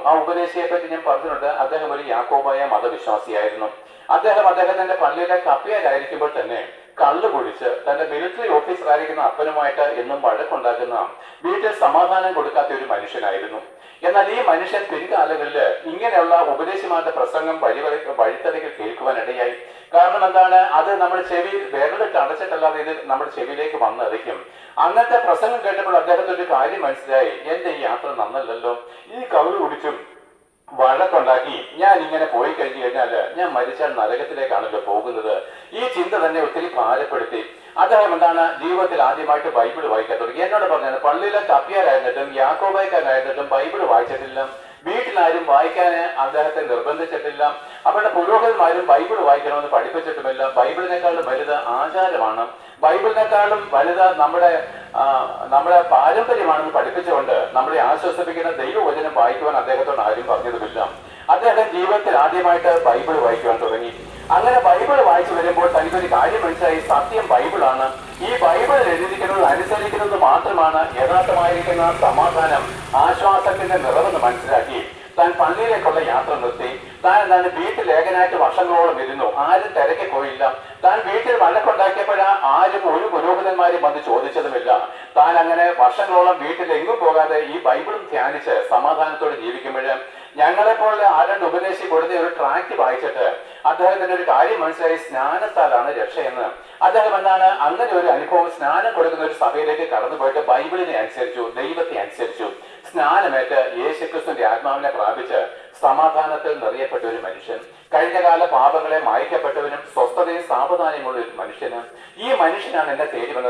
ആ ഉപദേശിയെ പറ്റി ഞാൻ പറഞ്ഞിട്ടുണ്ട്. അദ്ദേഹം ഒരു യാക്കോബായ മതവിശ്വാസിയായിരുന്നു. അദ്ദേഹത്തിന്റെ പള്ളിയിലെ കപ്പിയാരായിരിക്കുമ്പോൾ തന്നെ കള്ളു കുടിച്ച് തന്റെ മിലിറ്ററി ഓഫീസറായിരിക്കുന്ന അപ്പനുമായിട്ട് എന്നും വഴക്കുണ്ടാക്കുന്ന, വീട്ടിൽ സമാധാനം കൊടുക്കാത്ത ഒരു മനുഷ്യനായിരുന്നു. എന്നാൽ ഈ മനുഷ്യൻ പിൻകാലങ്ങളിൽ ഇങ്ങനെയുള്ള ഉപദേശിമാരുടെ പ്രസംഗം വഴിത്തറികൾ കേൾക്കുവാനിടയായി. കാരണം എന്താണ്? അത് നമ്മുടെ ചെവിയിൽ വിരലിട്ട് അടച്ചിട്ടല്ലാതെ ഇത് നമ്മുടെ ചെവിയിലേക്ക് വന്നടിക്കും. അങ്ങനത്തെ പ്രസംഗം കേട്ടപ്പോൾ അദ്ദേഹത്തിന് ഒരു കാര്യം മനസ്സിലായി. എന്റെ ഈ യാത്ര നന്നല്ലല്ലോ, ഈ കള്ളു കുടിച്ചും വഴക്കുണ്ടാക്കി ഞാൻ ഇങ്ങനെ പോയി കഴിഞ്ഞു കഴിഞ്ഞാല് ഞാൻ മരിച്ചാൽ നരകത്തിലേക്കാണല്ലോ പോകുന്നത്. ഈ ചിന്ത തന്നെ ഒത്തിരി ഭാരപ്പെടുത്തി. അദ്ദേഹം എന്താണ്, ജീവിതത്തിൽ ആദ്യമായിട്ട് ബൈബിൾ വായിക്കാൻ തുടങ്ങി. എന്നോട് പറഞ്ഞത് പള്ളിയിലെ കപ്പിയാരായിരുന്നിട്ടും യാക്കോബായക്കാരായിരുന്നിട്ടും ബൈബിൾ വായിച്ചിട്ടില്ല. വീട്ടിലാരും വായിക്കാൻ അദ്ദേഹത്തെ നിർബന്ധിച്ചിട്ടില്ല. അവരുടെ പുരോഹിതന്മാരും ബൈബിൾ വായിക്കണമെന്ന് പഠിപ്പിച്ചിട്ടുമില്ല. ബൈബിളിനേക്കാളും വലുത് ആചാരമാണ്, ബൈബിളിനേക്കാളും വലുത് നമ്മുടെ പാരമ്പര്യമാണെന്ന് പഠിപ്പിച്ചുകൊണ്ട് നമ്മളെ ആശ്വസിപ്പിക്കുന്ന ദൈവവചനം വായിക്കുവാൻ അദ്ദേഹത്തോട് ആരും പറഞ്ഞതുമില്ല. അദ്ദേഹം ജീവിതത്തിൽ ആദ്യമായിട്ട് ബൈബിൾ വായിക്കുവാൻ തുടങ്ങി. അങ്ങനെ ബൈബിൾ വായിച്ചു വരുമ്പോൾ തനിക്കൊരു കാര്യം മനസ്സിലായി. സത്യം ബൈബിളാണ്. ഈ ബൈബിളിൽ എഴുതിയിരിക്കുന്നത് അനുസരിക്കുന്നത് മാത്രമാണ് യഥാർത്ഥമായിരിക്കുന്ന സമാധാനം, ആശ്വാസത്തിന്റെ നിറവെന്ന് മനസ്സിലാക്കി താൻ പള്ളിയിലേക്കുള്ള യാത്ര നിർത്തി. താൻ വീട്ടിൽ ഏകനായിട്ട് വർഷങ്ങളോളം ഇരുന്നു. ആരും തിരക്കി പോയില്ല. താൻ വീട്ടിൽ വഴക്കുണ്ടാക്കിയപ്പോഴാ ആരും ഒരു പുരോഹിതന്മാരും വന്ന് ചോദിച്ചതുമില്ല. താൻ അങ്ങനെ വർഷങ്ങളോളം വീട്ടിൽ എങ്ങും പോകാതെ ഈ ബൈബിളും ധ്യാനിച്ച് സമാധാനത്തോടെ ജീവിക്കുമ്പോഴ് ഞങ്ങളെപ്പോലെ ആരണ്ട് ഉപദേശി കൊടുത്ത ഒരു ട്രാക്ട് വായിച്ചിട്ട് അദ്ദേഹത്തിന്റെ ഒരു കാര്യം മനസ്സിലായി. സ്നാനത്താലാണ് രക്ഷയെന്ന്. അദ്ദേഹം അങ്ങനെ ഒരു അനുഭവം, സ്നാനം കൊടുക്കുന്ന ഒരു സഭയിലേക്ക് കടന്നു പോയിട്ട് ബൈബിളിനെ അനുസരിച്ചു, ദൈവത്തെ അനുസരിച്ചു. സ്നാനമേറ്റ് യേശുക്രിസ്തുവിന്റെ ആത്മാവിനെ പ്രാപിച്ച് സമാധാനത്തിൽ നിറയപ്പെട്ട ഒരു മനുഷ്യൻ, കഴിഞ്ഞകാല പാപങ്ങളെ മായ്ക്കപ്പെട്ടവനും സ്വസ്ഥതയും സാവധാനമുള്ള ഒരു മനുഷ്യന്. ഈ മനുഷ്യനാണ് എന്നെ തേടി വന്നത്.